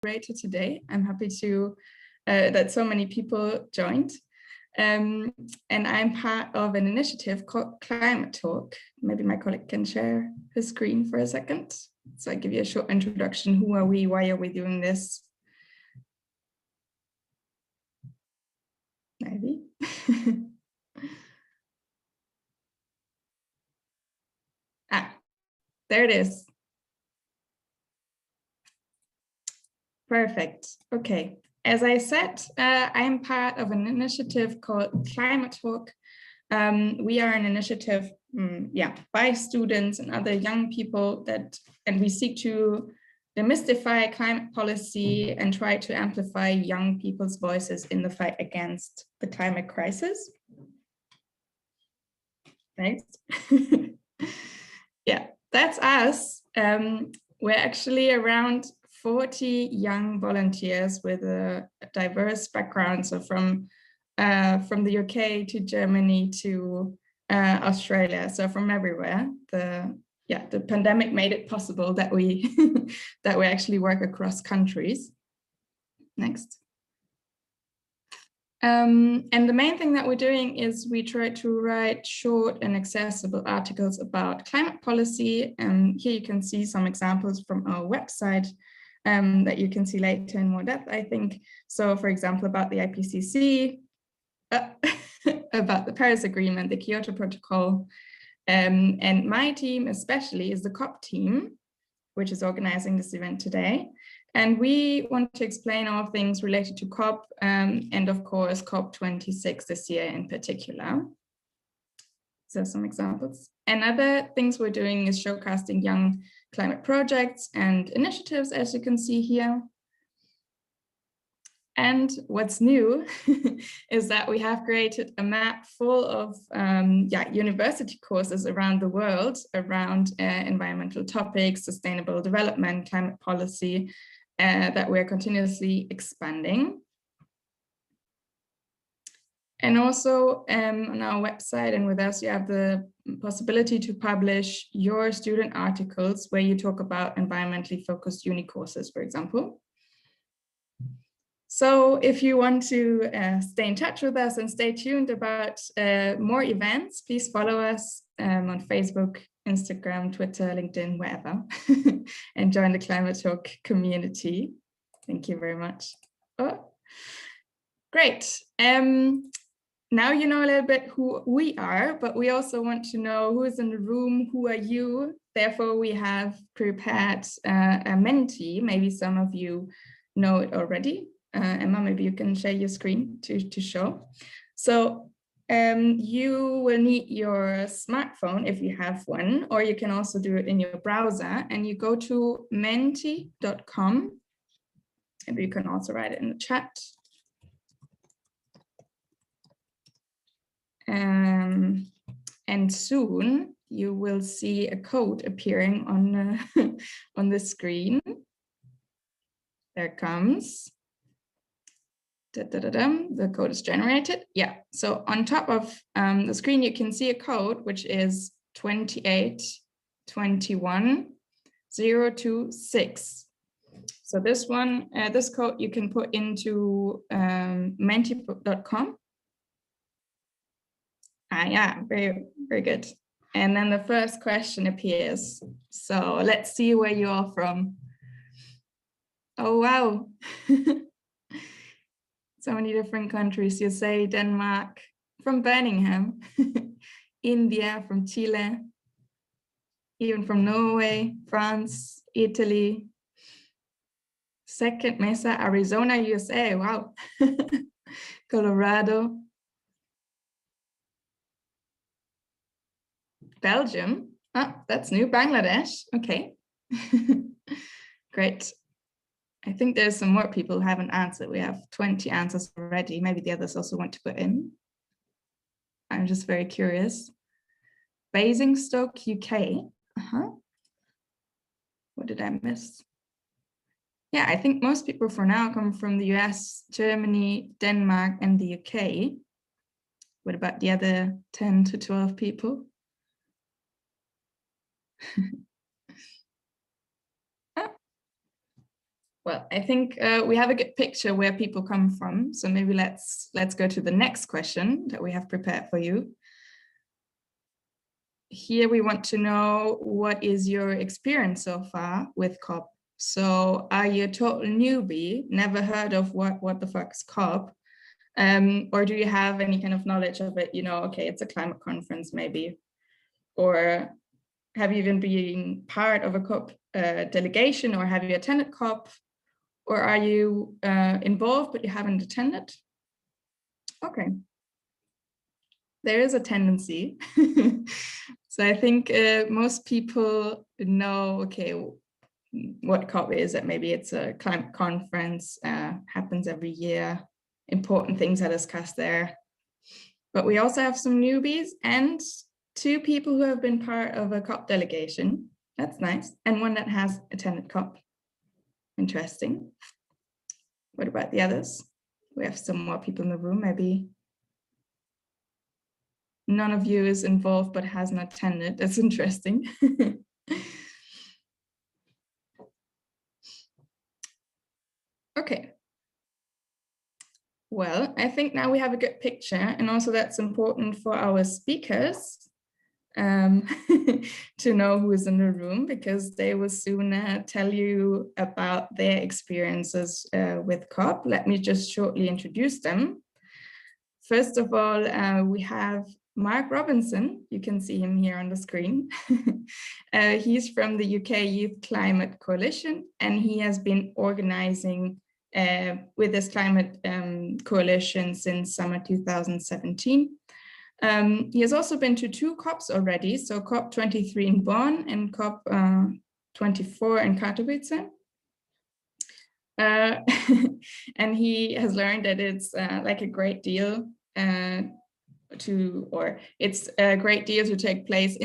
moderator today. I'm happy to that so many people joined. And I'm part of an initiative called ClimaTalk. Maybe my colleague can share his screen for a second. So I give you a short introduction. Who are we? Why are we doing this? Maybe. There it is. Perfect. Okay. As I said, I'm part of an initiative called ClimaTalk. We are an initiative, by students and other young people and we seek to demystify climate policy and try to amplify young people's voices in the fight against the climate crisis. Next. Yeah, that's us. We're actually around 40 young volunteers with a diverse background, so from the UK to Germany to Australia, so from everywhere. The pandemic made it possible that we that we actually work across countries. Next. And the main thing that we're doing is we try to write short and accessible articles about climate policy. Here you can see some examples from our website that you can see later in more depth, I think. So, for example, about the IPCC, about the Paris Agreement, the Kyoto Protocol, and my team especially is the COP team, which is organizing this event today. And we want to explain all things related to COP and of course COP26 this year in particular. So some examples. And other things we're doing is showcasing young climate projects and initiatives, as you can see here. And what's new is that we have created a map full of university courses around the world around environmental topics, sustainable development, climate policy, that we're continuously expanding. And also on our website and with us, you have the possibility to publish your student articles where you talk about environmentally focused uni courses, for example. So if you want to stay in touch with us and stay tuned about more events, please follow us on Facebook, Instagram, Twitter, LinkedIn, wherever, and join the ClimaTalk community. Thank you very much. Oh, great. Now you know a little bit who we are, but we also want to know who is in the room, who are you? Therefore, we have prepared a mentee. Maybe some of you know it already. Emma, maybe you can share your screen to show. So you will need your smartphone if you have one, or you can also do it in your browser, and you go to menti.com. Maybe you can also write it in the chat. And soon you will see a code appearing on on the screen. There it comes. The code is generated. Yeah, so on top of the screen, you can see a code, which is 2821026. So this one, this code you can put into menti.com. Yeah, very, very good. And then the first question appears. So let's see where you are from. Oh, wow. So many different countries. You say Denmark, from Birmingham, India, from Chile, even from Norway, France, Italy, Second Mesa, Arizona, USA, wow. Colorado, Belgium, that's new, Bangladesh, okay. Great. I think there's some more people who haven't answered. We have 20 answers already. Maybe the others also want to put in. I'm just very curious. Basingstoke, UK. What did I miss? Yeah, I think most people for now come from the US, Germany, Denmark, and the UK. What about the other 10 to 12 people? Well, I think we have a good picture where people come from. So maybe let's go to the next question that we have prepared for you. Here we want to know, what is your experience so far with COP? So are you a total newbie, never heard of what the fuck is COP? Or do you have any kind of knowledge of it? You know, okay, it's a climate conference maybe. Or have you even been part of a COP delegation, or have you attended COP? Or are you involved but you haven't attended? Okay. There is a tendency. So I think most people know, okay, what COP is. That maybe it's a climate conference, happens every year. Important things are discussed there. But we also have some newbies and 2 people who have been part of a COP delegation. That's nice. And one that has attended COP. Interesting. What about the others? We have some more people in the room. Maybe none of you is involved but hasn't attended. That's interesting. Okay. Well, I think now we have a good picture, and also that's important for our speakers to know who is in the room, because they will soon tell you about their experiences with COP. Let me just shortly introduce them. First of all, we have Mark Robinson. You can see him here on the screen. He's from the UK Youth Climate Coalition, and he has been organizing with this climate coalition since summer 2017. He has also been to 2 COPs already, so COP 23 in Bonn and COP 24 in Katowice. And he has learned that it's like a great deal it's a great deal to take place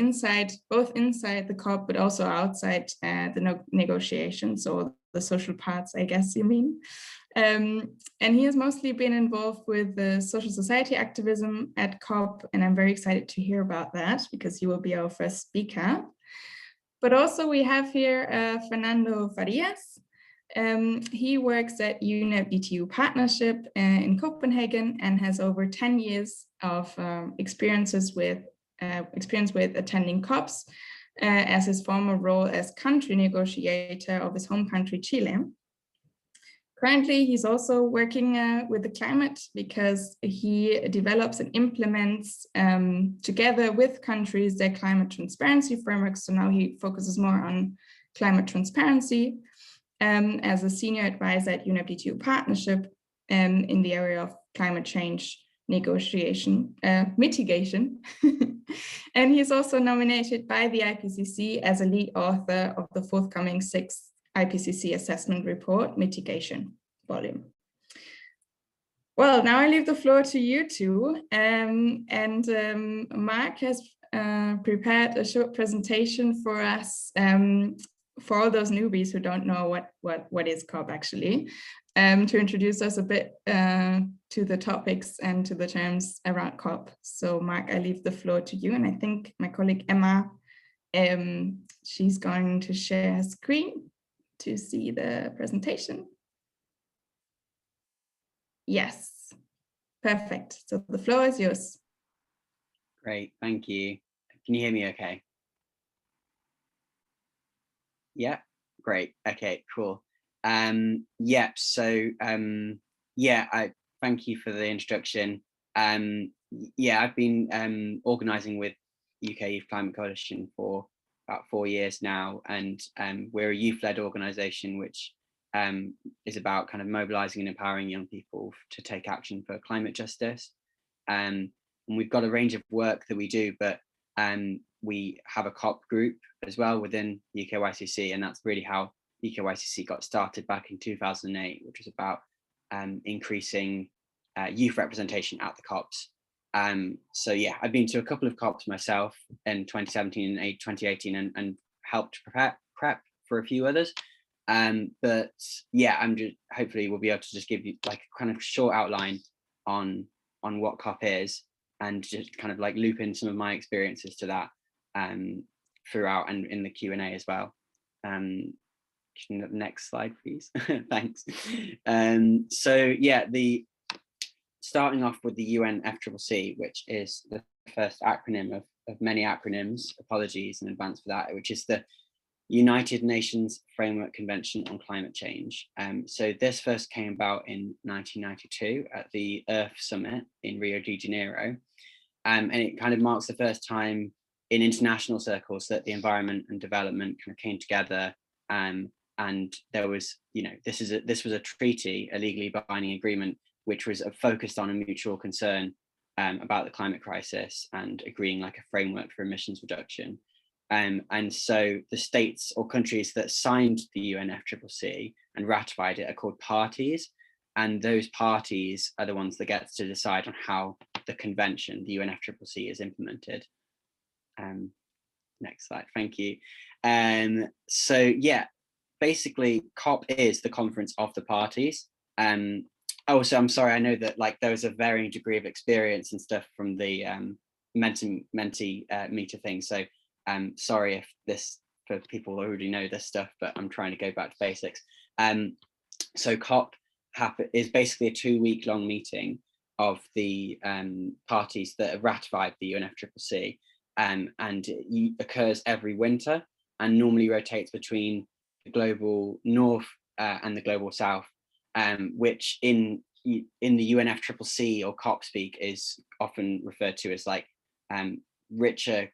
both inside the COP, but also outside the negotiations, or the social parts, I guess you mean. And he has mostly been involved with the social society activism at COP, and I'm very excited to hear about that, because he will be our first speaker. But also we have here Fernando Farias. He works at UNEP DTU Partnership in Copenhagen, and has over 10 years of experience with attending COPs as his former role as country negotiator of his home country, Chile. Currently, he's also working with the climate, because he develops and implements together with countries their climate transparency frameworks. So now he focuses more on climate transparency as a senior advisor at UNEP DTU Partnership in the area of climate change mitigation. And he's also nominated by the IPCC as a lead author of the forthcoming 6th IPCC Assessment Report, Mitigation volume. Well, now I leave the floor to you 2. Mark has prepared a short presentation for us, for all those newbies who don't know what is COP actually, to introduce us a bit to the topics and to the terms around COP. So Mark, I leave the floor to you, and I think my colleague Emma, she's going to share her screen to see the presentation. Yes, perfect. So the floor is yours. Great, thank you. Can you hear me okay? Yeah, great. Okay, cool. I thank you for the introduction. I've been organising with UK Youth Climate Coalition for about 4 years now, and we're a youth-led organisation which is about kind of mobilising and empowering young people to take action for climate justice. And we've got a range of work that we do, but we have a COP group as well within UKYCC, and that's really how UKYCC got started back in 2008, which was about increasing youth representation at the COPs. I've been to a couple of COPs myself in 2017 and 2018, and helped prep for a few others. Hopefully we'll be able to just give you like a kind of short outline on what COP is, and just kind of like loop in some of my experiences to that throughout, and in the Q&A as well. Next slide, please. Thanks. So yeah, starting off with the UNFCC, which is the first acronym of many acronyms, apologies in advance for that, which is the United Nations Framework Convention on Climate Change. So this first came about in 1992 at the Earth Summit in Rio de Janeiro. And it kind of marks the first time in international circles that the environment and development kind of came together. And there was, this was a treaty, a legally binding agreement, which was focused on a mutual concern about the climate crisis and agreeing like a framework for emissions reduction. And so the states or countries that signed the UNFCCC and ratified it are called parties. And those parties are the ones that get to decide on how the convention, the UNFCCC, is implemented. Next slide, thank you. So yeah, basically COP is the conference of the parties. Also, I'm sorry, I know that like there was a varying degree of experience and stuff from the Menti meter thing. So sorry if this, for people who already know this stuff, but I'm trying to go back to basics. So COP is basically a 2-week-long meeting of the parties that have ratified the UNFCCC, and it occurs every winter and normally rotates between the global north and the global south, which in the UNFCCC or COP speak is often referred to as like richer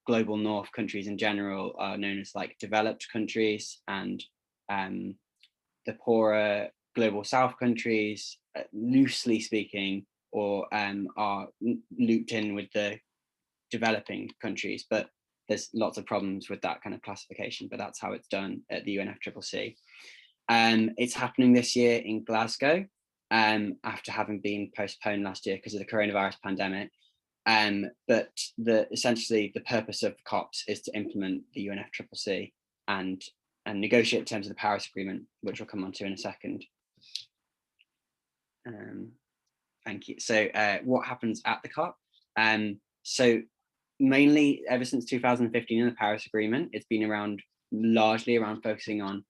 global north countries in general are known as like developed countries, and the poorer global south countries, loosely speaking, or are looped in with the developing countries, but there's lots of problems with that kind of classification, but that's how it's done at the UNFCCC. It's happening this year in Glasgow, after having been postponed last year because of the coronavirus pandemic. But essentially the purpose of COPs is to implement the UNFCCC and negotiate terms of the Paris Agreement, which we'll come on to in a second. Thank you. So what happens at the COP? So mainly ever since 2015 in the Paris Agreement, it's been largely around focusing on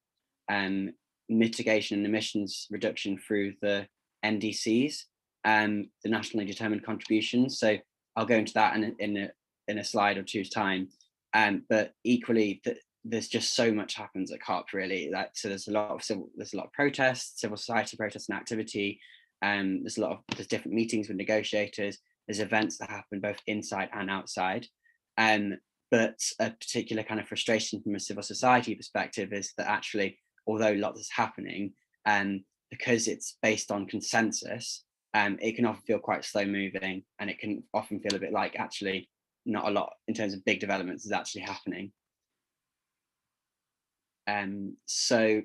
mitigation and emissions reduction through the NDCs, the nationally determined contributions. So I'll go into that in a slide or two's time. But equally, there's just so much happens at COP really. So there's a lot of protests, civil society protests and activity. There's different meetings with negotiators. There's events that happen both inside and outside. But a particular kind of frustration from a civil society perspective is that actually, although lots is happening, because it's based on consensus, it can often feel quite slow moving, and it can often feel a bit like actually not a lot in terms of big developments is actually happening. So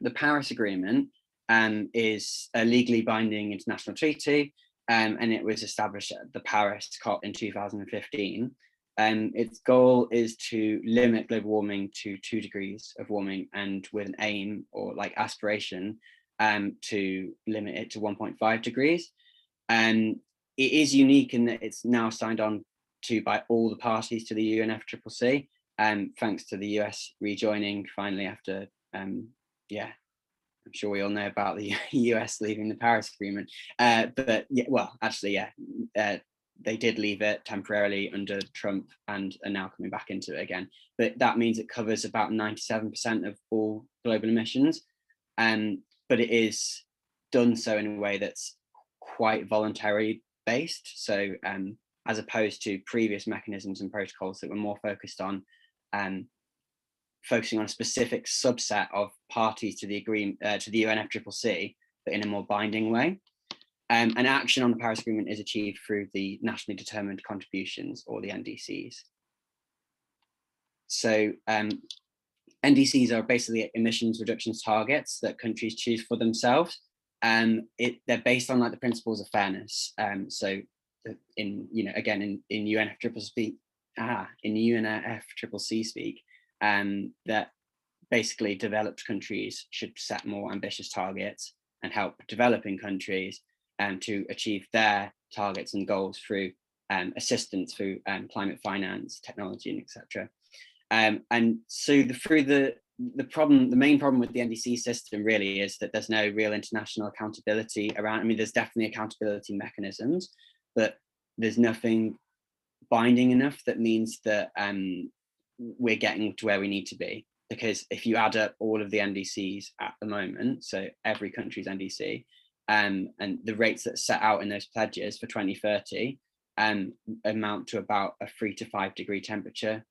the Paris Agreement is a legally binding international treaty, and it was established at the Paris COP in 2015. Its goal is to limit global warming to 2 degrees of warming, and with an aim or like aspiration to limit it to 1.5 degrees. It is unique in that it's now signed on to by all the parties to the UNFCCC, thanks to the US rejoining finally after, yeah, I'm sure we all know about the US leaving the Paris Agreement, but yeah, well, actually, yeah, they did leave it temporarily under Trump and are now coming back into it again. But that means it covers about 97% of all global emissions, but it is done so in a way that's quite voluntary based. So as opposed to previous mechanisms and protocols that were more focused on focusing on a specific subset of parties to the agreement, to the UNFCCC, but in a more binding way. And action on the Paris Agreement is achieved through the nationally determined contributions, or the NDCs. So NDCs are basically emissions reductions targets that countries choose for themselves. They're based on like the principles of fairness. So in UNFCCC speak, that basically developed countries should set more ambitious targets and help developing countries to achieve their targets and goals through assistance through climate finance, technology, and etc. And so through the the main problem with the NDC system really is that there's no real international accountability around. I mean, there's definitely accountability mechanisms, but there's nothing binding enough that means that we're getting to where we need to be. Because if you add up all of the NDCs at the moment, so every country's NDC, and the rates that are set out in those pledges for 2030 amount to about a 3 to 5 degree temperature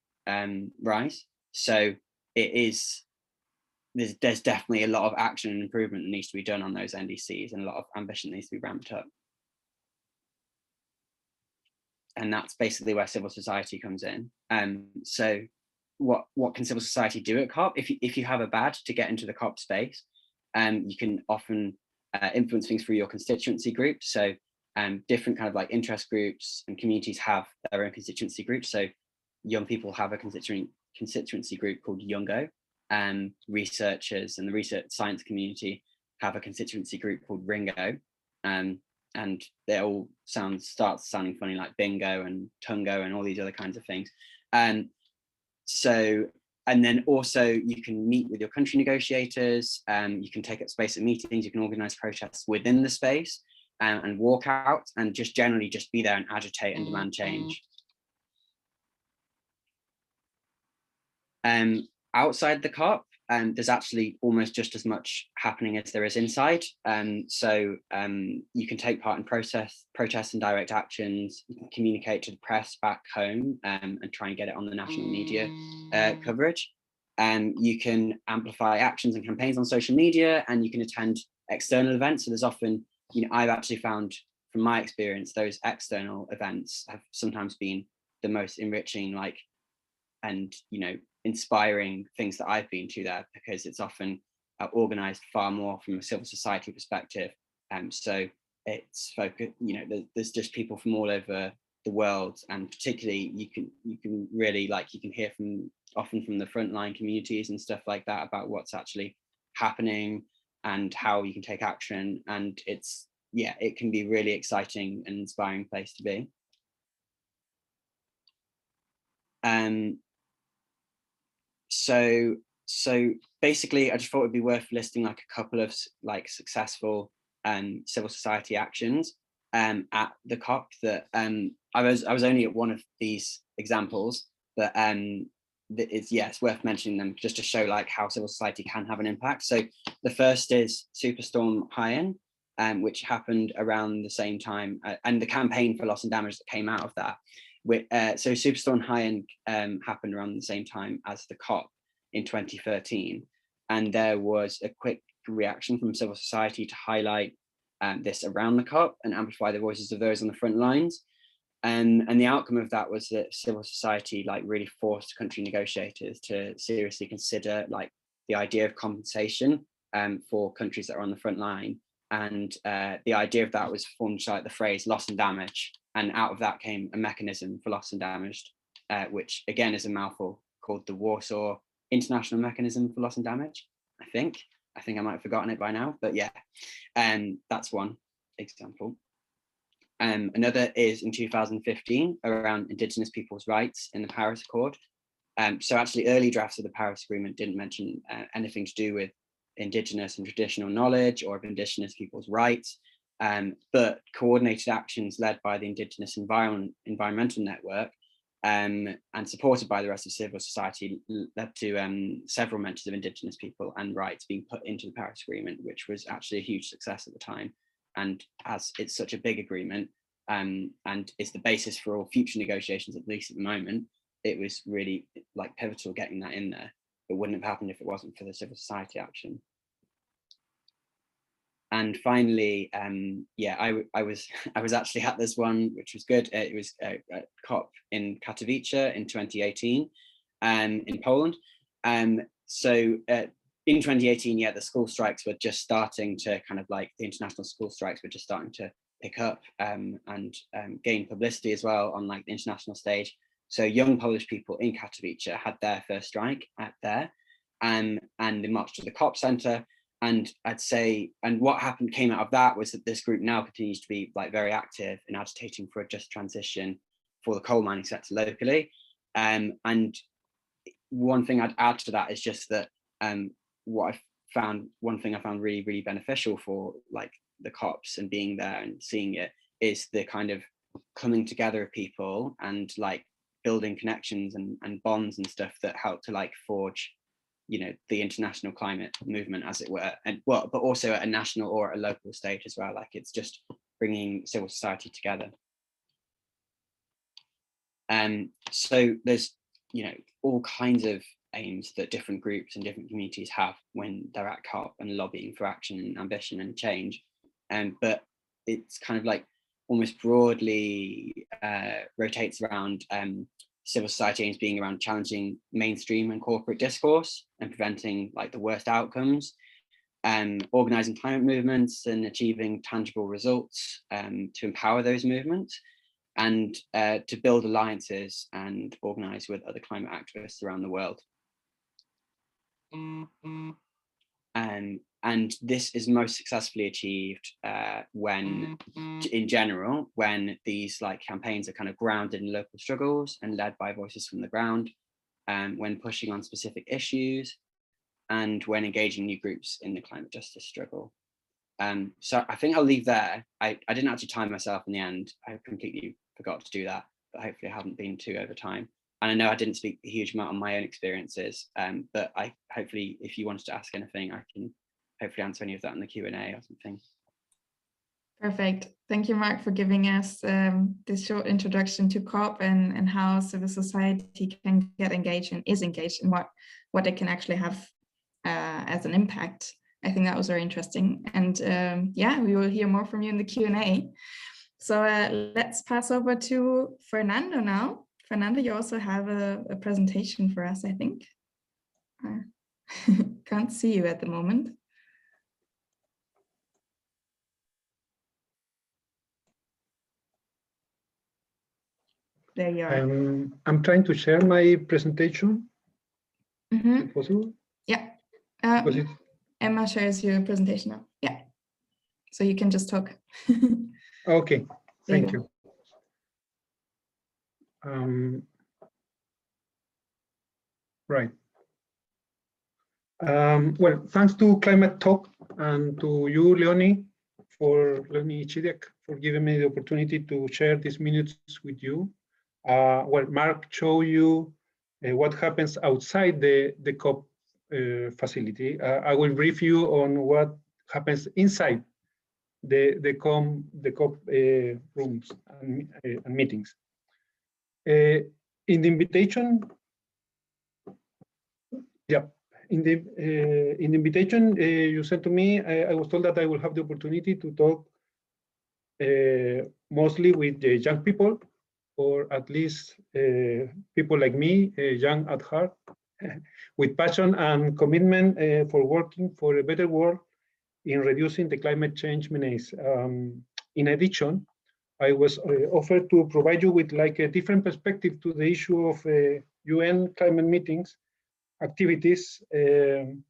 rise. So there's definitely a lot of action and improvement that needs to be done on those NDCs, and a lot of ambition needs to be ramped up. And that's basically where civil society comes in. So what can civil society do at COP? If you have a badge to get into the COP space, you can often influence things through your constituency group. So different kind of like interest groups and communities have their own constituency groups. So young people have a constituency group called Youngo. Researchers and the research science community have a constituency group called Ringo. And they all start sounding funny, like bingo and tungo and all these other kinds of things. And then also you can meet with your country negotiators, you can take up space at meetings, you can organize protests within the space and walk out and just generally just be there and agitate and demand change. Outside the COP, there's actually almost just as much happening as there is inside. So you can take part in protests and direct actions. You can communicate to the press back home and try and get it on the national media coverage. You can amplify actions and campaigns on social media, and you can attend external events. So there's often, I've actually found from my experience, those external events have sometimes been the most enriching, and inspiring things that I've been to there, because it's often organized far more from a civil society perspective. So it's focused, there's just people from all over the world, and particularly you can really you can hear often from the frontline communities and stuff like that about what's actually happening and how you can take action. And it can be really exciting and inspiring place to be. So basically, I just thought it'd be worth listing a couple of successful civil society actions at the COP that I was only at one of these examples, but it's worth mentioning them just to show how civil society can have an impact. So the first is Superstorm Highend, which happened around the same time, and the campaign for loss and damage that came out of that. So Superstorm Highend happened around the same time as the COP in 2013, and there was a quick reaction from civil society to highlight this around the COP and amplify the voices of those on the front lines. And the outcome of that was that civil society really forced country negotiators to seriously consider the idea of compensation for countries that are on the front line. And the idea of that was formed the phrase loss and damage. And out of that came a mechanism for loss and damage, which again is a mouthful, called the Warsaw International Mechanism for Loss and Damage. I think I might have forgotten it by now, but yeah, that's one example. Another is in 2015 around Indigenous people's rights in the Paris Accord. So actually early drafts of the Paris Agreement didn't mention anything to do with Indigenous and traditional knowledge or of Indigenous people's rights. But coordinated actions led by the Indigenous Environmental Network and supported by the rest of civil society led to several mentions of Indigenous people and rights being put into the Paris Agreement, which was actually a huge success at the time. And as it's such a big agreement and it's the basis for all future negotiations, at least at the moment, it was really pivotal getting that in there. It wouldn't have happened if it wasn't for the civil society action. And finally, I was actually at this one, which was good. It was a COP in Katowice in 2018, in Poland. So in 2018, the school strikes were just starting to the international school strikes were just starting to pick up and gain publicity as well on the international stage. So young Polish people in Katowice had their first strike there, and they marched to the COP Centre. And I'd say, and what came out of that was that this group now continues to be very active in agitating for a just transition for the coal mining sector locally. And one thing I'd add to that is just that what I found, one thing I found really, really beneficial for like the COPs and being there and seeing it is the kind of coming together of people and like building connections and bonds and stuff that help to like forge, you know, the international climate movement, as it were, and well, but also at a national or a local stage as well. Like it's just bringing civil society together. So there's, you know, all kinds of aims that different groups and different communities have when they're at COP and lobbying for action and ambition and change. But it's kind of like almost broadly rotates around civil society aims being around challenging mainstream and corporate discourse and preventing like the worst outcomes, organizing climate movements and achieving tangible results to empower those movements, and to build alliances and organize with other climate activists around the world. And this is most successfully achieved when, in general, when these like campaigns are kind of grounded in local struggles and led by voices from the ground, when pushing on specific issues, and when engaging new groups in the climate justice struggle. So I think I'll leave there. I didn't actually time myself in the end. I completely forgot to do that, but hopefully I haven't been too over time. And I know I didn't speak a huge amount on my own experiences, but I hopefully, if you wanted to ask anything, I can hopefully answer any of that in the Q&A or something. Perfect. Thank you, Mark, for giving us this short introduction to COP and how civil society can get engaged and is engaged in what it can actually have as an impact. I think that was very interesting. And yeah, we will hear more from you in the Q&A. So let's pass over to Fernando now. Fernanda, you also have a presentation for us, I think. Can't see you at the moment. There you are. I'm trying to share my presentation. Mm-hmm. Is it possible? Yeah. Emma shares your presentation now. Yeah. So you can just talk. Okay. Thank you. Right. Well, thanks to ClimaTalk and to you, Leonie Chidiak, for giving me the opportunity to share these minutes with you. Well, Mark showed you what happens outside the COP facility. I will brief you on what happens inside the COP rooms and meetings. In the invitation, in the invitation you sent to me, I was told that I will have the opportunity to talk mostly with the young people, or at least people like me, young at heart, with passion and commitment for working for a better world in reducing the climate change menace. In addition, I was offered to provide you with like a different perspective to the issue of UN climate meetings activities, and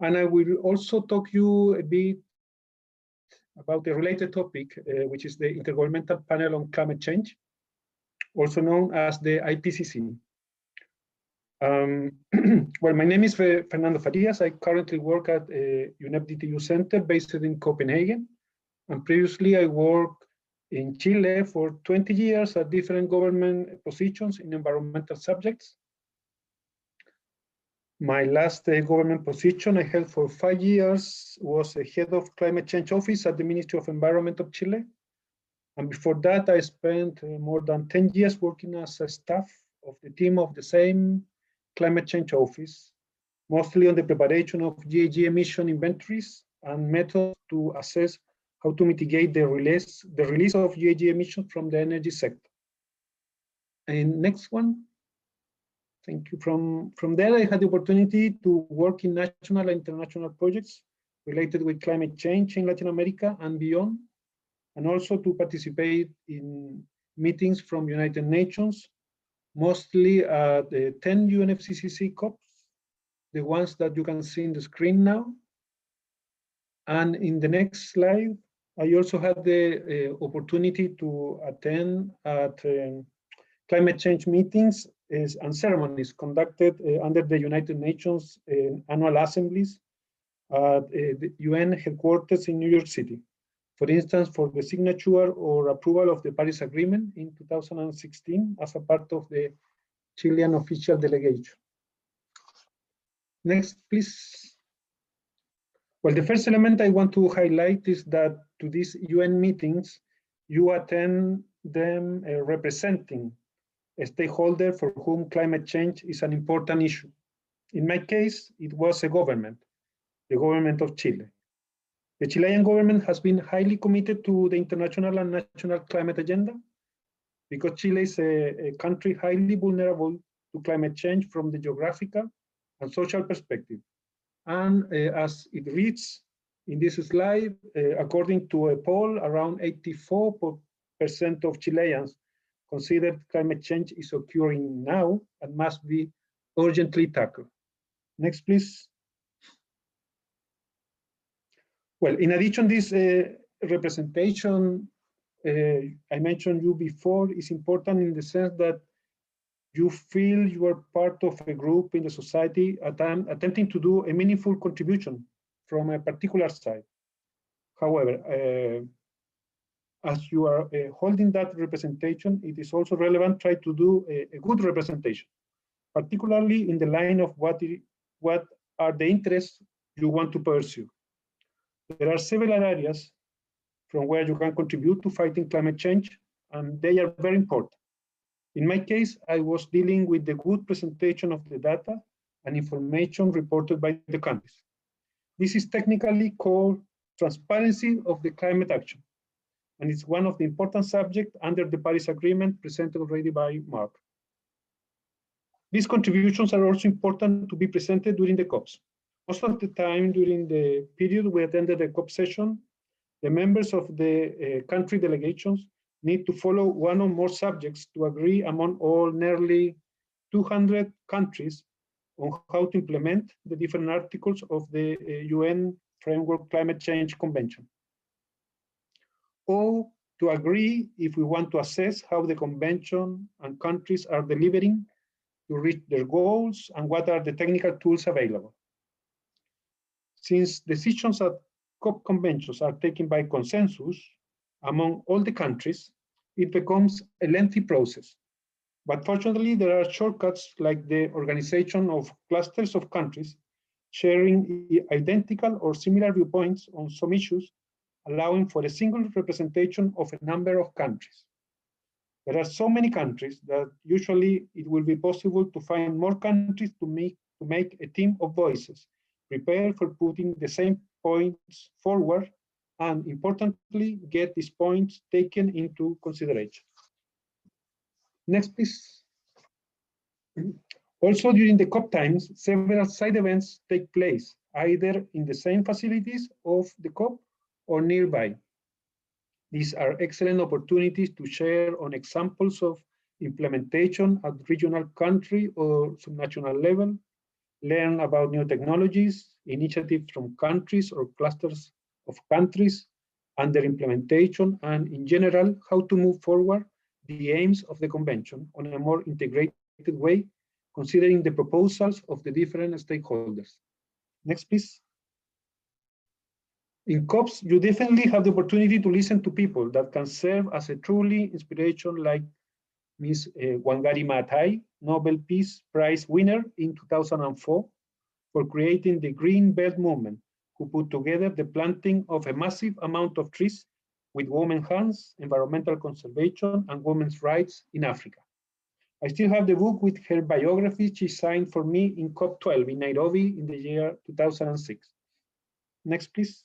I will also talk you a bit about a related topic, which is the Intergovernmental Panel on Climate Change, also known as the IPCC. Well, my name is Fernando Farias. I currently work at a UNEP DTU Center based in Copenhagen, and previously I worked in Chile for 20 years at different government positions in environmental subjects. My last government position I held for 5 years was a head of climate change office at the Ministry of Environment of Chile. And before that, I spent more than 10 years working as a staff of the team of the same climate change office, mostly on the preparation of GHG emission inventories and methods to assess how to mitigate the release of GHG emissions from the energy sector. And next one. Thank you. From there, I had the opportunity to work in national and international projects related with climate change in Latin America and beyond, and also to participate in meetings from United Nations, mostly at the 10 UNFCC COPs, the ones that you can see in the screen now. And in the next slide, I also had the opportunity to attend at climate change meetings and ceremonies conducted under the United Nations annual assemblies at the UN headquarters in New York City. For instance, for the signature or approval of the Paris Agreement in 2016 as a part of the Chilean official delegation. Next, please. Well, the first element I want to highlight is that to these UN meetings, you attend them representing a stakeholder for whom climate change is an important issue. In my case, it was a government, the government of Chile. The Chilean government has been highly committed to the international and national climate agenda because Chile is a country highly vulnerable to climate change from the geographical and social perspective. And as it reads in this slide, according to a poll, around 84% of Chileans consider climate change is occurring now and must be urgently tackled. Next, please. Well, in addition, this representation I mentioned you before is important in the sense that you feel you are part of a group in the society attempting to do a meaningful contribution from a particular side. However, as you are holding that representation, it is also relevant to try to do a good representation, particularly in the line of what are the interests you want to pursue. There are several areas from where you can contribute to fighting climate change, and they are very important. In my case, I was dealing with the good presentation of the data and information reported by the countries. This is technically called transparency of the climate action, and it's one of the important subjects under the Paris Agreement presented already by Mark. These contributions are also important to be presented during the COPs. Most of the time during the period we attended the COP session, the members of the country delegations need to follow one or more subjects to agree among all nearly 200 countries on how to implement the different articles of the UN Framework Climate Change Convention. Or to agree if we want to assess how the convention and countries are delivering to reach their goals and what are the technical tools available. Since decisions at COP conventions are taken by consensus among all the countries, it becomes a lengthy process. But fortunately, there are shortcuts like the organization of clusters of countries sharing identical or similar viewpoints on some issues, allowing for a single representation of a number of countries. There are so many countries that usually it will be possible to find more countries to make a team of voices prepared for putting the same points forward and, importantly, get these points taken into consideration. Next, please. Also, during the COP times, several side events take place, either in the same facilities of the COP or nearby. These are excellent opportunities to share on examples of implementation at regional, country, or subnational level, learn about new technologies, initiatives from countries or clusters of countries, and their implementation, and in general, how to move forward the aims of the convention on a more integrated way, considering the proposals of the different stakeholders. Next, please. In COPs, you definitely have the opportunity to listen to people that can serve as a truly inspiration, like Ms. Wangari Maathai, Nobel Peace Prize winner in 2004, for creating the Green Belt movement, who put together the planting of a massive amount of trees with women's hands, environmental conservation, and women's rights in Africa. I still have the book with her biography she signed for me in COP12 in Nairobi in the year 2006. Next, please.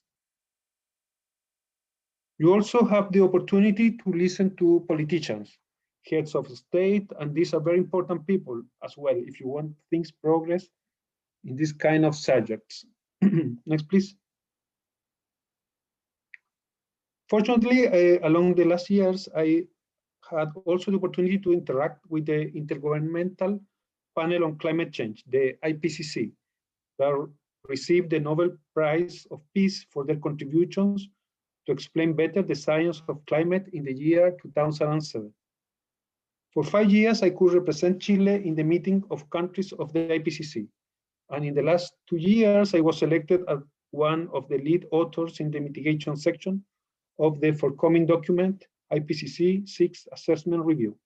You also have the opportunity to listen to politicians, heads of state, and these are very important people as well if you want things progress in this kind of subjects. Next, please. Fortunately, along the last years, I had also the opportunity to interact with the Intergovernmental Panel on Climate Change, the IPCC, that received the Nobel Prize of Peace for their contributions to explain better the science of climate in the year 2007. For 5 years, I could represent Chile in the meeting of countries of the IPCC. And in the last 2 years, I was elected as one of the lead authors in the mitigation section of the forthcoming document, IPCC 6 Assessment Review.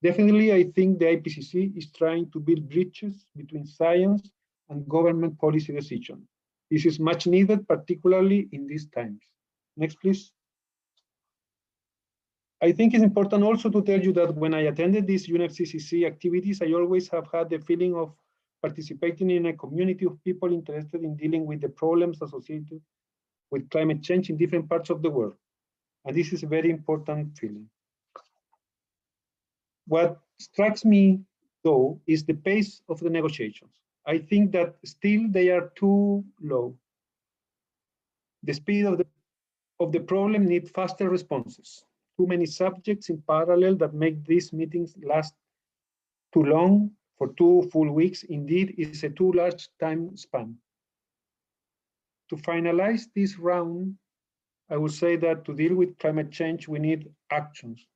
Definitely, I think the IPCC is trying to build bridges between science and government policy decision. This is much needed, particularly in these times. Next, please. I think it's important also to tell you that when I attended these UNFCC activities, I always have had the feeling of participating in a community of people interested in dealing with the problems associated with climate change in different parts of the world. And this is a very important feeling. What strikes me, though, is the pace of the negotiations. I think that still they are too low. The speed of the problem needs faster responses. Too many subjects in parallel that make these meetings last too long for 2 full weeks. Indeed, is a too large time span. To finalize this round, I would say that to deal with climate change, we need actions,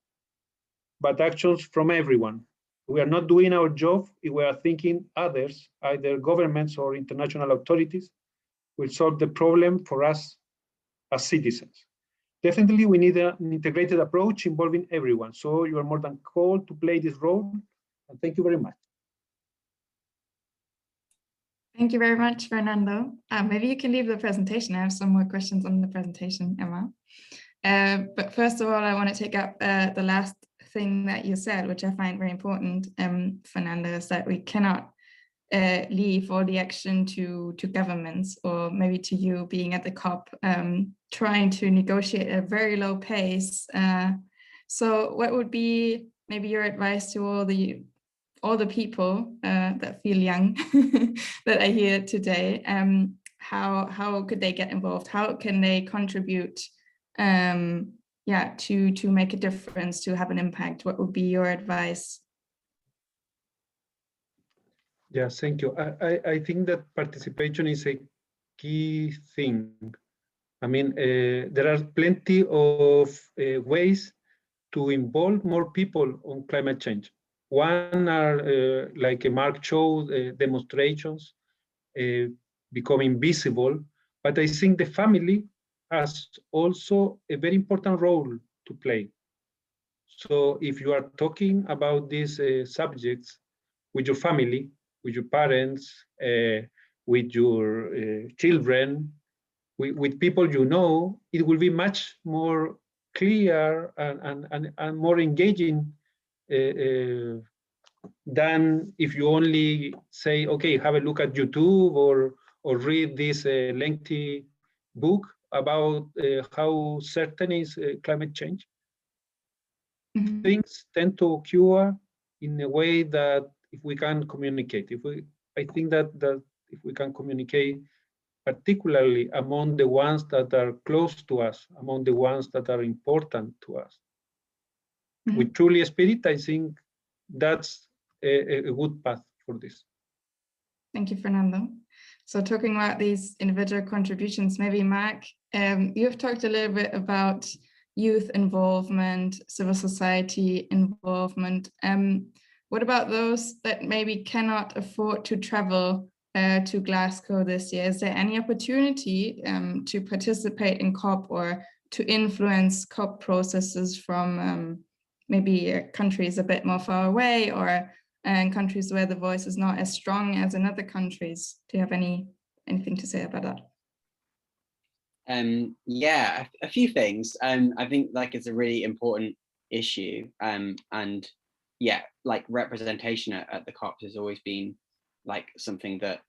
but actions from everyone. We are not doing our job if we are thinking others, either governments or international authorities, will solve the problem for us as citizens. Definitely, we need an integrated approach involving everyone. So you are more than called to play this role. And thank you very much. Thank you very much, Fernando. Maybe you can leave the presentation. I have some more questions on the presentation, Emma. But first of all, I want to take up the last thing that you said, which I find very important, Fernando, is that we cannot leave all the action to governments, or maybe to you being at the COP, trying to negotiate at a very low pace. So what would be maybe your advice to all the people that feel young that are here today? How could they get involved? How can they contribute to make a difference, to have an impact? What would be your advice? Yes, thank you. I think that participation is a key thing. I mean, there are plenty of ways to involve more people on climate change. One are like Mark showed, demonstrations, becoming visible, but I think the family has also a very important role to play. So if you are talking about these subjects with your family, with your parents, with your children, with people you know, it will be much more clear and more engaging than if you only say, okay, have a look at YouTube or read this lengthy book about how certain is climate change. Mm-hmm. Things tend to occur in a way that if we can communicate, I think that if we can communicate, particularly among the ones that are close to us, among the ones that are important to us, mm-hmm. with truly spirit, I think that's a good path for this. Thank you, Fernando. So talking about these individual contributions, maybe Mark, you've talked a little bit about youth involvement, civil society involvement. What about those that maybe cannot afford to travel to Glasgow this year? Is there any opportunity to participate in COP or to influence COP processes from maybe countries a bit more far away, or countries where the voice is not as strong as in other countries? Do you have anything to say about that? Yeah, a few things. I think like it's a really important issue, and yeah, like representation at the COPs has always been like something that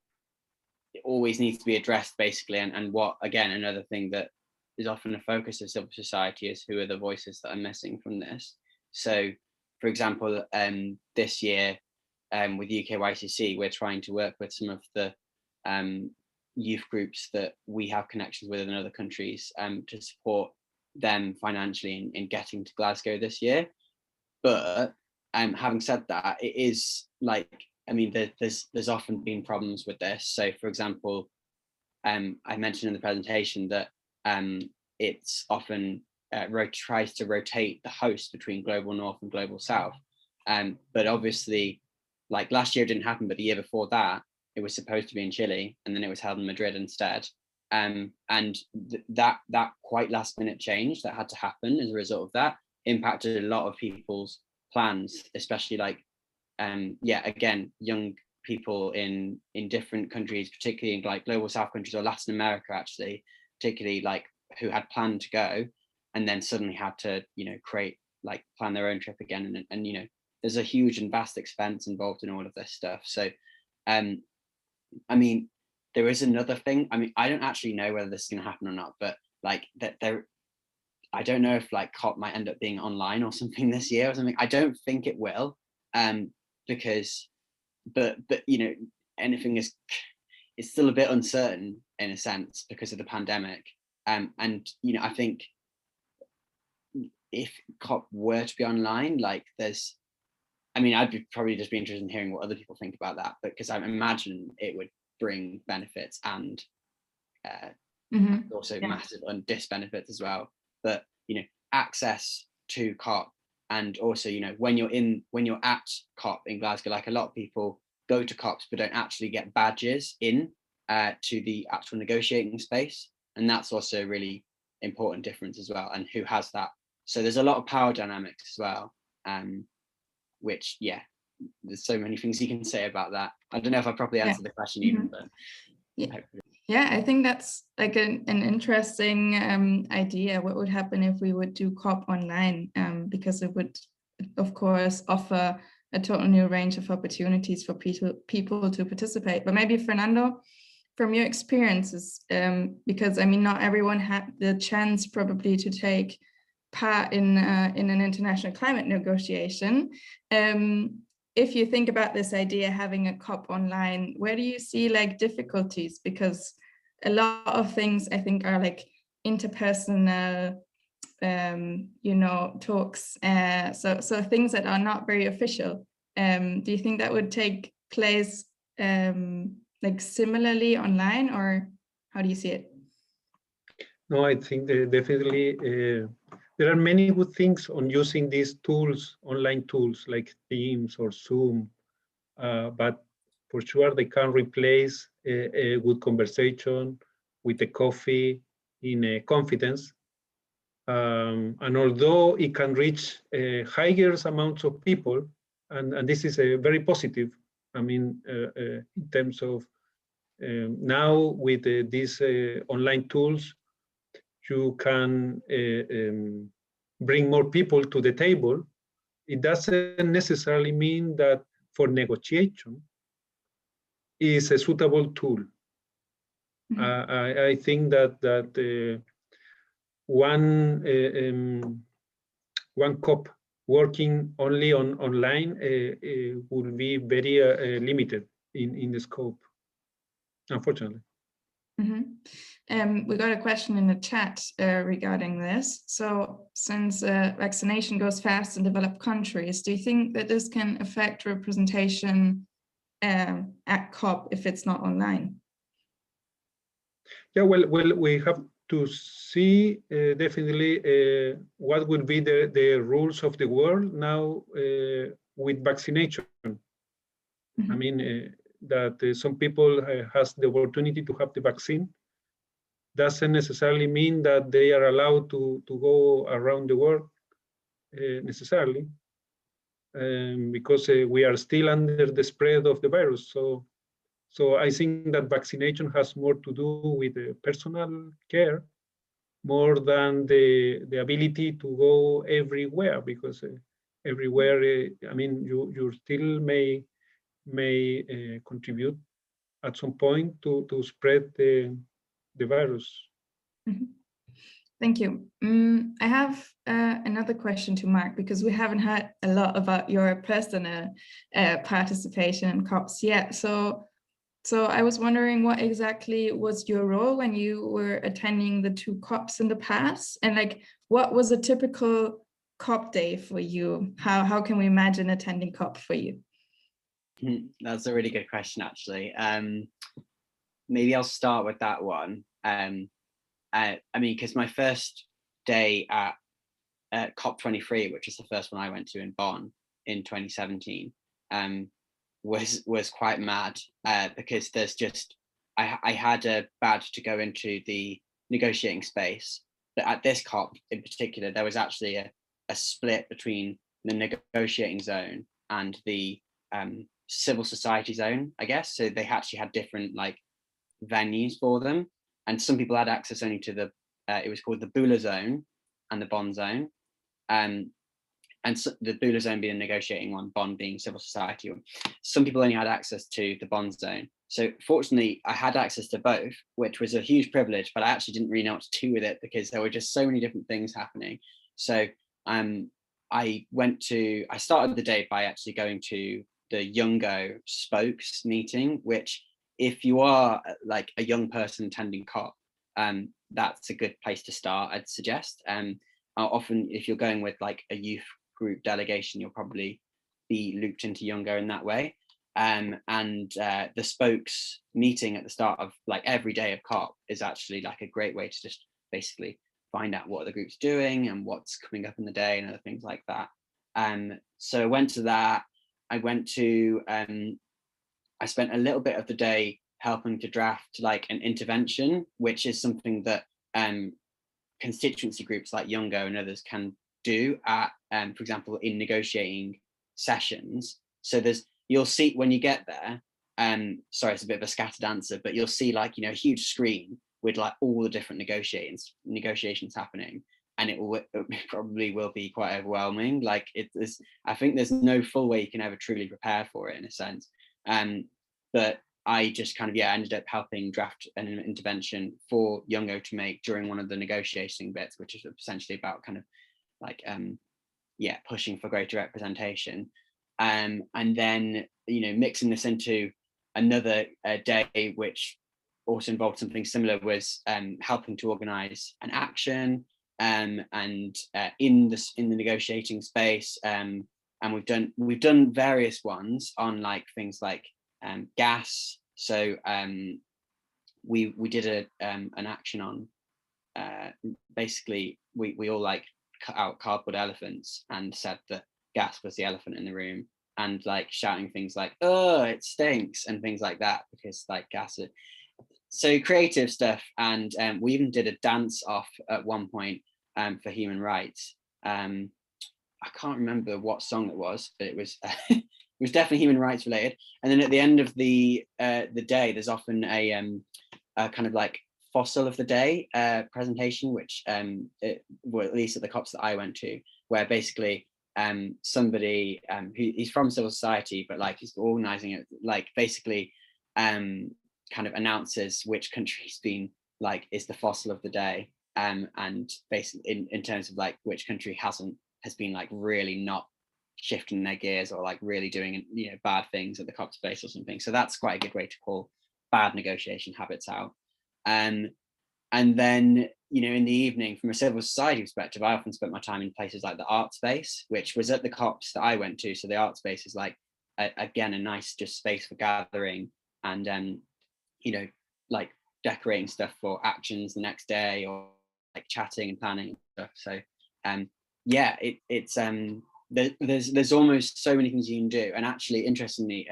always needs to be addressed, basically. And what, again, another thing that is often a focus of civil society is who are the voices that are missing from this. So, for example, this year with UKYCC, we're trying to work with some of the youth groups that we have connections with in other countries to support them financially in getting to Glasgow this year. But having said that, it is like, I mean, there's often been problems with this. So, for example, I mentioned in the presentation that it's often tries to rotate the host between global north and global south. But obviously, like last year it didn't happen, but the year before that, it was supposed to be in Chile, and then it was held in Madrid instead. And that quite last minute change that had to happen as a result of that impacted a lot of people's plans, especially like, again, young people in different countries, particularly in like global South countries or Latin America, actually, particularly like who had planned to go and then suddenly had to, plan their own trip again. And there's a huge and vast expense involved in all of this stuff. So, I mean, there is another thing. I mean, I don't actually know whether this is going to happen or not, but like that I don't know if like COP might end up being online or something this year or something. I don't think it will, because, but anything is, it's still a bit uncertain in a sense because of the pandemic. And I think if COP were to be online, like I'd probably just be interested in hearing what other people think about that, because I imagine it would bring benefits and also massive disbenefits as well. But access to COP, and also when you're at COP in Glasgow, like a lot of people go to COPs but don't actually get badges in to the actual negotiating space, and that's also a really important difference as well. And who has that? So there's a lot of power dynamics as well, which there's so many things you can say about that. I don't know if I properly answered the question even, but yeah, I think that's like an interesting idea. What would happen if we would do COP online? Because it would, of course, offer a total new range of opportunities for people to participate. But maybe Fernando, from your experiences, because I mean, not everyone had the chance probably to take part in an international climate negotiation. If you think about this idea, having a COP online, where do you see like difficulties? Because a lot of things I think are like interpersonal, talks, so things that are not very official. Do you think that would take place like similarly online, or how do you see it? No, I think definitely there are many good things on using these tools, online tools like Teams or Zoom, but for sure they can't replace a good conversation with a coffee in confidence. And although it can reach higher amounts of people, and this is a very positive, I mean, in terms of now with these online tools, you can bring more people to the table. It doesn't necessarily mean that for negotiation is a suitable tool. I think that one COP working only online will be very limited in the scope, unfortunately. We got a question in the chat regarding this. So since vaccination goes fast in developed countries, do you think that this can affect representation at COP if it's not online? Yeah, well, we have to see definitely what will be the rules of the world now with vaccination. I mean, that some people has the opportunity to have the vaccine doesn't necessarily mean that they are allowed to go around the world necessarily, because we are still under the spread of the virus. So I think that vaccination has more to do with personal care more than the ability to go everywhere, because everywhere, I mean, you still may contribute at some point to spread the virus. Thank you. I have another question to Mark, because we haven't heard a lot about your personal participation in COPs yet. So I was wondering, what exactly was your role when you were attending the 2 COPs in the past? And like, what was a typical COP day for you? How can we imagine attending COP for you? That's a really good question, actually. Maybe I'll start with that one. I mean, because my first day at COP23, which is the first one I went to in Bonn, in 2017 was quite mad, because there's just, I had a badge to go into the negotiating space, but at this COP in particular, there was actually a split between the negotiating zone and the civil society zone, I guess. So they actually had different like venues for them, and some people had access only to the it was called the Bula zone and the Bond zone, and so the Bula zone being the negotiating one, Bond being civil society one. Some people only had access to the Bond zone. So fortunately, I had access to both, which was a huge privilege, but I actually didn't really know what to do with it because there were just so many different things happening. So I started the day by actually going to the Youngo spokes meeting, which if you are like a young person attending COP, that's a good place to start, I'd suggest. Often if you're going with like a youth group delegation, you'll probably be looped into Youngo in that way. And the spokes meeting at the start of like every day of COP is actually like a great way to just basically find out what the group's doing and what's coming up in the day and other things like that. So I went to that. I spent a little bit of the day helping to draft like an intervention, which is something that constituency groups like Youngo and others can do at, for example, in negotiating sessions. So you'll see when you get there, sorry, it's a bit of a scattered answer, but you'll see like, a huge screen with like all the different negotiations happening, and it probably will be quite overwhelming. Like I think there's no full way you can ever truly prepare for it in a sense. But I just kind of ended up helping draft an intervention for Youngo to make during one of the negotiating bits, which is essentially about kind of like pushing for greater representation. And then mixing this into another day, which also involved something similar, was helping to organize an action and in the negotiating space, and we've done various ones on like things like gas. So we did an action on basically we all like cut out cardboard elephants and said that gas was the elephant in the room, and like shouting things like, oh, it stinks, and things like that, because like gas is so creative stuff. And we even did a dance off at one point for human rights. I can't remember what song it was, but it was it was definitely human rights related. And then at the end of the day, there's often a kind of like fossil of the day presentation, which well, at least at the COPs that I went to, where basically somebody he's from civil society, but like he's organizing it, like basically kind of announces which country's been like is the fossil of the day, and basically in terms of like which country has been like really not shifting their gears or like really doing bad things at the COP space or something. So that's quite a good way to call bad negotiation habits out. And then in the evening, from a civil society perspective, I often spent my time in places like the art space, which was at the COPs that I went to. So the art space is like again a nice just space for gathering and like decorating stuff for actions the next day, or like chatting and planning and stuff. So there's almost so many things you can do. And actually, interestingly,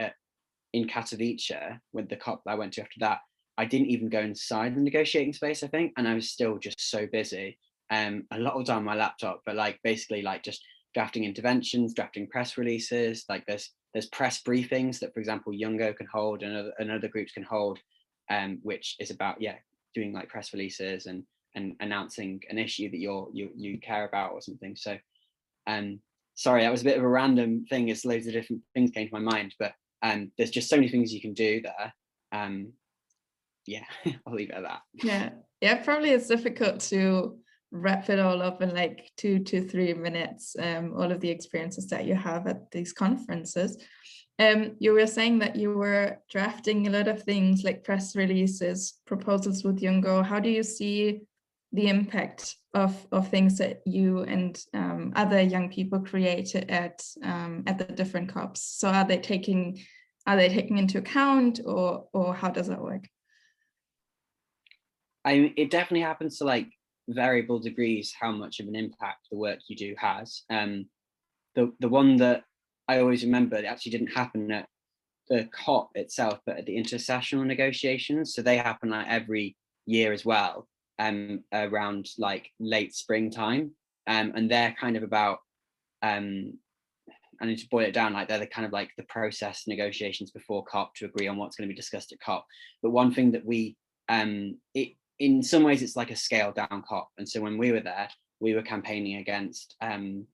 in Katowice, with the COP I went to after that, I didn't even go inside the negotiating space, I think, and I was still just so busy. A lot of time on my laptop, but like basically like just drafting interventions, drafting press releases. Like there's press briefings that, for example, Youngo can hold and other groups can hold, which is about doing like press releases and announcing an issue that you care about or something. So sorry, that was a bit of a random thing, as loads of different things came to my mind, but there's just so many things you can do there. I'll leave it at that. Probably it's difficult to wrap it all up in like 2 to 3 minutes, all of the experiences that you have at these conferences. You were saying that you were drafting a lot of things like press releases, proposals with Youngo. How do you see the impact of things that you and other young people created at the different COPs? So are they taking into account, or how does that work? It definitely happens to like variable degrees how much of an impact the work you do has. The one that I always remember it actually didn't happen at the COP itself, but at the intersessional negotiations. So they happen like every year as well, around like late springtime. And they're kind of about, I need to boil it down, like they're the kind of like the process negotiations before COP to agree on what's going to be discussed at COP. But one thing that we, in some ways it's like a scaled down COP. And so when we were there, we were campaigning against, we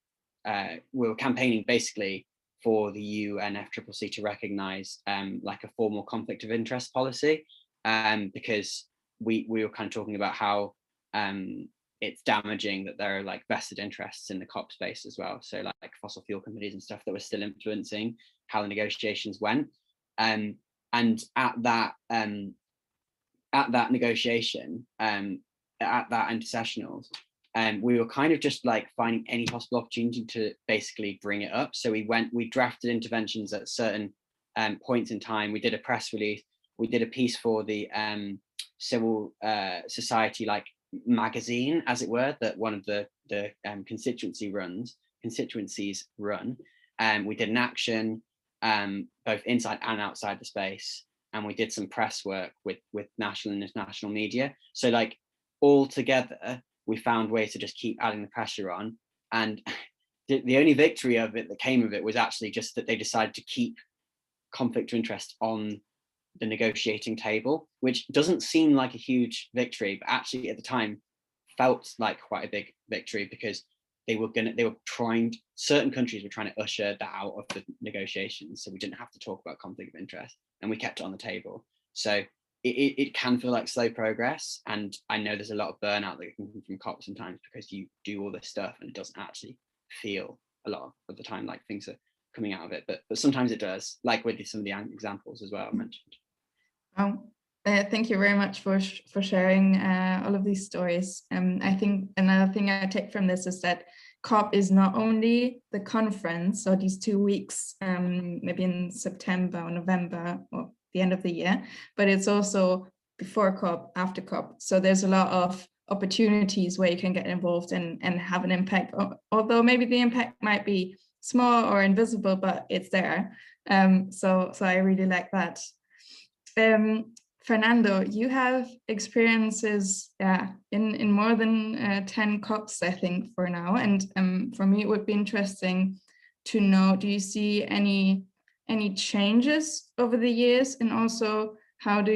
were campaigning basically for the UNFCCC to recognise like a formal conflict of interest policy, because we were kind of talking about how it's damaging that there are like vested interests in the COP space as well. So like fossil fuel companies and stuff that were still influencing how the negotiations went. And at that negotiation, at that intersessionals, we were kind of just like finding any possible opportunity to basically bring it up. So we drafted interventions at certain points in time. We did a press release. We did a piece for the civil society like magazine, as it were, that one of the constituencies run. We did an action both inside and outside the space, and we did some press work with national and international media. So like all together, we found ways to just keep adding the pressure on. And the only victory of it that came of it was actually just that they decided to keep conflict of interest on the negotiating table, which doesn't seem like a huge victory, but actually at the time felt like quite a big victory, because certain countries were trying to usher that out of the negotiations, so we didn't have to talk about conflict of interest, and we kept it on the table. So it can feel like slow progress, and I know there's a lot of burnout that can come from COP sometimes, because you do all this stuff and it doesn't actually feel a lot of the time like things are coming out of it, but sometimes it does, like with some of the examples as well I mentioned. Thank you very much for sharing all of these stories. I think another thing I take from this is that COP is not only the conference or these 2 weeks, maybe in September or November or the end of the year, but it's also before COP, after COP. So there's a lot of opportunities where you can get involved and have an impact, although maybe the impact might be small or invisible, but it's there. So I really like that. Fernando, you have experiences in more than 10 COPs, I think, for now. And for me, it would be interesting to know, do you see any changes over the years? And also, what do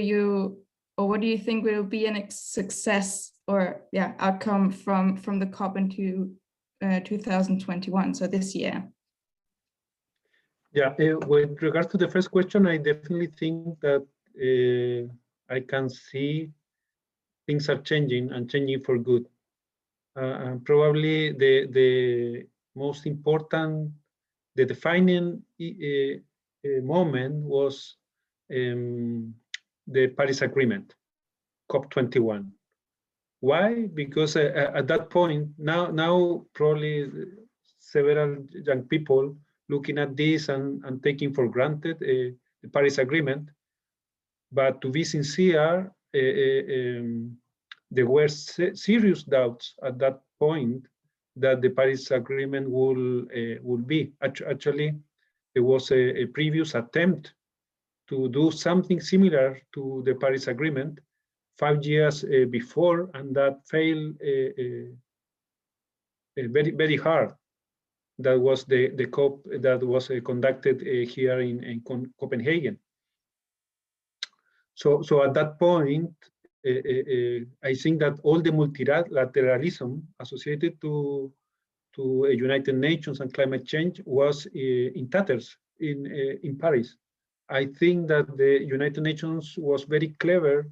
you think will be a success or outcome from the COP into 2021, so this year? Yeah, with regards to the first question, I definitely think that I can see things are changing and changing for good. Probably the most important, the defining moment was the Paris Agreement, COP21. Why? Because at that point, now probably several young people looking at this and taking for granted the Paris Agreement. But to be sincere, there were serious doubts at that point that the Paris Agreement will be. Actually, there was a previous attempt to do something similar to the Paris Agreement 5 years before, and that failed very, very hard. That was the COP that was conducted here in Copenhagen. So at that point, I think that all the multilateralism associated to United Nations and climate change was in tatters in Paris. I think that the United Nations was very clever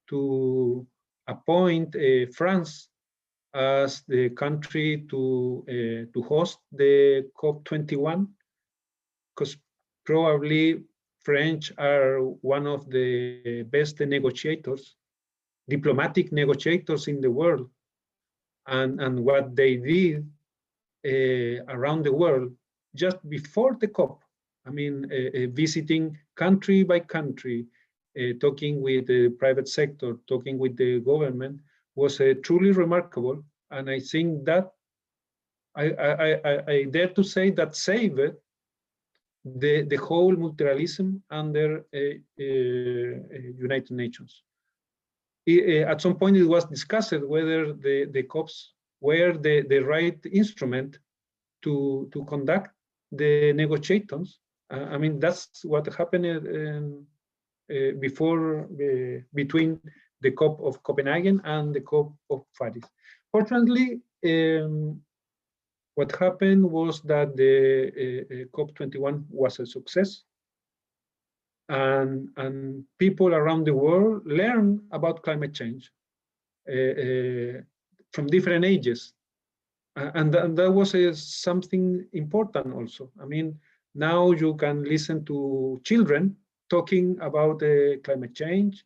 to appoint France as the country to host the COP21, because probably French are one of the best negotiators, diplomatic negotiators in the world. And what they did around the world just before the COP, I mean, visiting country by country, talking with the private sector, talking with the government, was truly remarkable. And I think that I dare to say that saved the whole multilateralism under United Nations. At some point, it was discussed whether the COPs were the right instrument to conduct the negotiations. I mean, that's what happened before between the COP of Copenhagen and the COP of Paris. Fortunately, what happened was that the COP21 was a success, and people around the world learn about climate change from different ages, and that was something important also. I mean, now you can listen to children talking about climate change,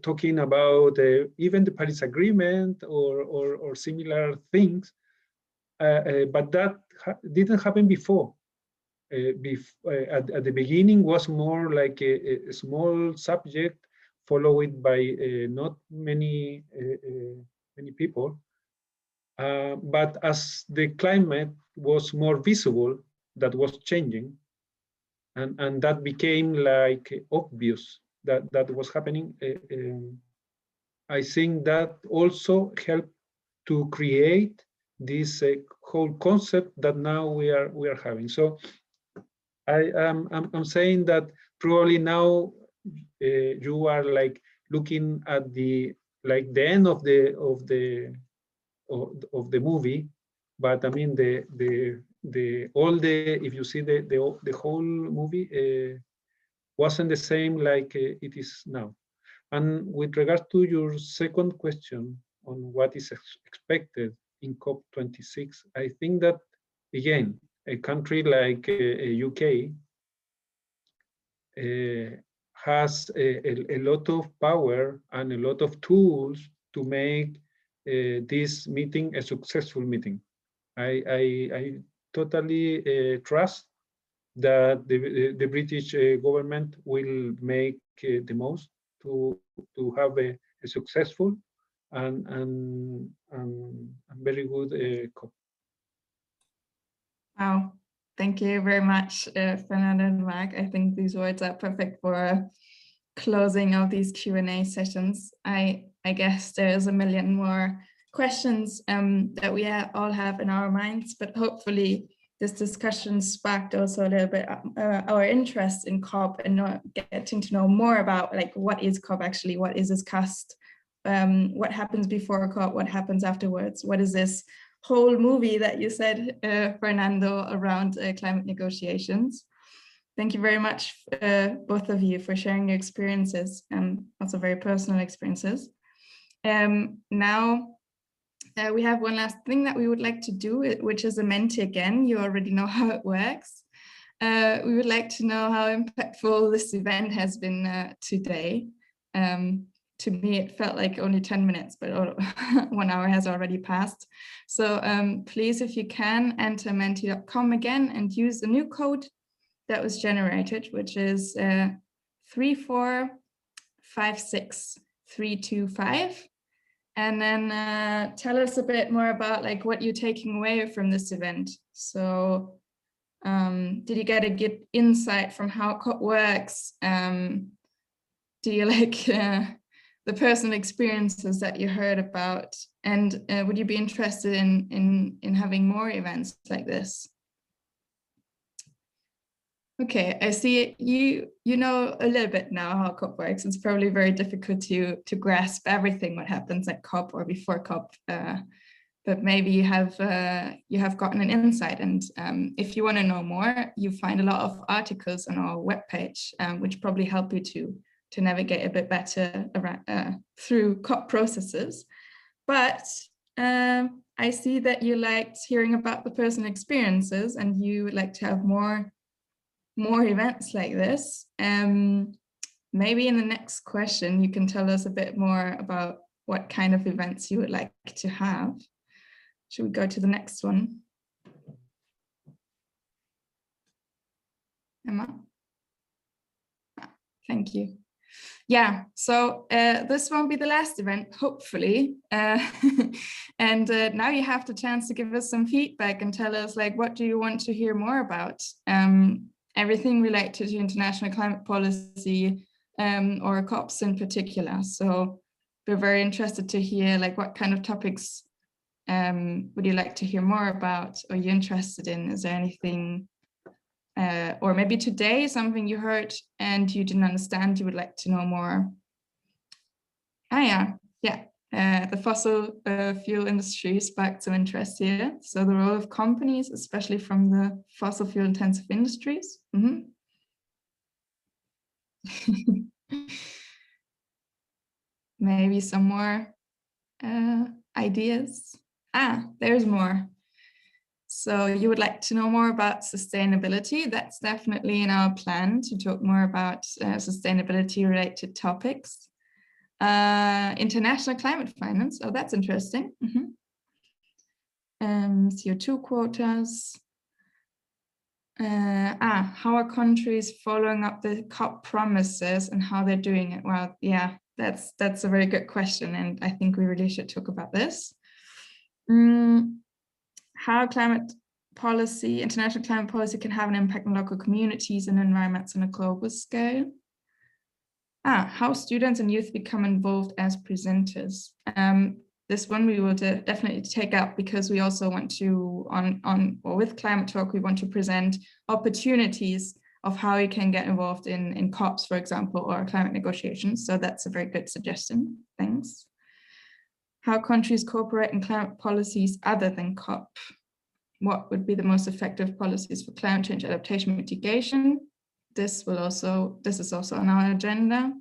talking about even the Paris Agreement or similar things, but that didn't happen before. At the beginning was more like a small subject, followed by not many people. But as the climate was more visible, that was changing, and that became like obvious that was happening. I think that also helped to create this whole concept that now we are having. So I'm saying that probably now you are like looking at the end of the movie, but I mean if you see the whole movie wasn't the same like it is now. And with regard to your second question on what is expected in COP26, I think that again, a country like UK has a lot of power and a lot of tools to make this meeting a successful meeting. I totally trust that the British government will make the most to have a successful and very good COP. Wow, thank you very much, Fernanda and Mark. I think these words are perfect for closing of these Q&A sessions. I guess there's a million more questions that we all have in our minds, but hopefully this discussion sparked also a little bit our interest in COP and getting to know more about like what is COP actually, what is discussed, what happens before COP, what happens afterwards, what is this whole movie that you said, Fernando, around climate negotiations. Thank you very much, both of you, for sharing your experiences and also very personal experiences. Now, we have one last thing that we would like to do, which is a Menti again. You already know how it works. We would like to know how impactful this event has been today. To me, it felt like only 10 minutes, but 1 hour has already passed. So please, if you can, enter menti.com again and use the new code that was generated, which is 3456325. And then tell us a bit more about like what you're taking away from this event. So did you get a good insight from how COP works? Do you like the personal experiences that you heard about? And would you be interested in having more events like this? Okay, I see you know a little bit now how COP works. It's probably very difficult to grasp everything what happens at COP or before COP, but maybe you have gotten an insight. And if you want to know more, you find a lot of articles on our webpage, which probably help you to navigate a bit better around, through COP processes. But I see that you liked hearing about the personal experiences and you would like to have more events like this. Maybe in the next question, you can tell us a bit more about what kind of events you would like to have. Should we go to the next one? Emma? Thank you. Yeah, so this won't be the last event, hopefully. And now you have the chance to give us some feedback and tell us, like, what do you want to hear more about? Everything related to international climate policy or COPs in particular. So we're very interested to hear, like, what kind of topics would you like to hear more about, or you interested in? Is there anything, or maybe today something you heard and you didn't understand, you would like to know more? The fossil fuel industry sparked some interest here. So the role of companies, especially from the fossil fuel intensive industries. Maybe some more ideas. There's more. So you would like to know more about sustainability. That's definitely in our plan to talk more about sustainability related topics. International climate finance. Oh, that's interesting. CO2 quotas. How are countries following up the COP promises and how they're doing it? Well, yeah, that's a very good question, and I think we really should talk about this. How climate policy, international climate policy, can have an impact on local communities and environments on a global scale. How students and youth become involved as presenters. This one we will definitely take up, because we also want to, with ClimaTalk, we want to present opportunities of how you can get involved in COPs, for example, or climate negotiations. So that's a very good suggestion. Thanks. How countries cooperate in climate policies other than COP. What would be the most effective policies for climate change adaptation mitigation? This is also on our agenda.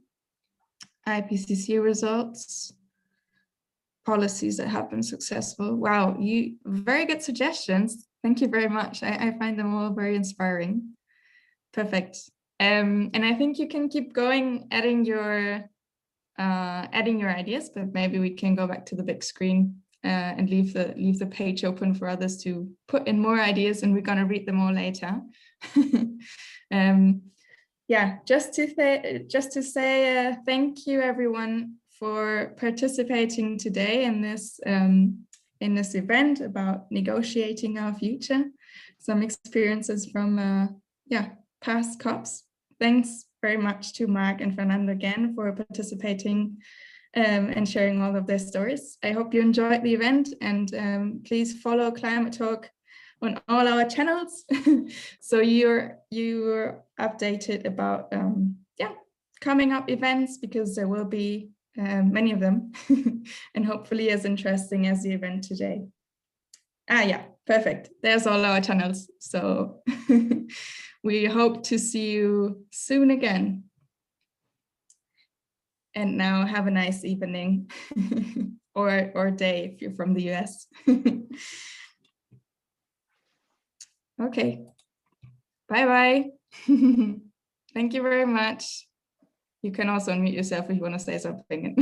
IPCC results. Policies that have been successful. Wow, you very good suggestions. Thank you very much. I find them all very inspiring. Perfect. And I think you can keep going, adding your ideas, but maybe we can go back to the big screen and leave the page open for others to put in more ideas, and we're going to read them all later. Yeah, just to say thank you everyone for participating today in this event about negotiating our future. Some experiences from past COPs. Thanks very much to Mark and Fernanda again for participating and sharing all of their stories. I hope you enjoyed the event, and please follow ClimaTalk on all our channels, so you're updated about coming up events, because there will be many of them, and hopefully as interesting as the event today. Yeah, perfect. There's all our channels. So we hope to see you soon again. And now have a nice evening or day if you're from the US. Okay, bye-bye. Thank you very much. You can also unmute yourself if you want to say something.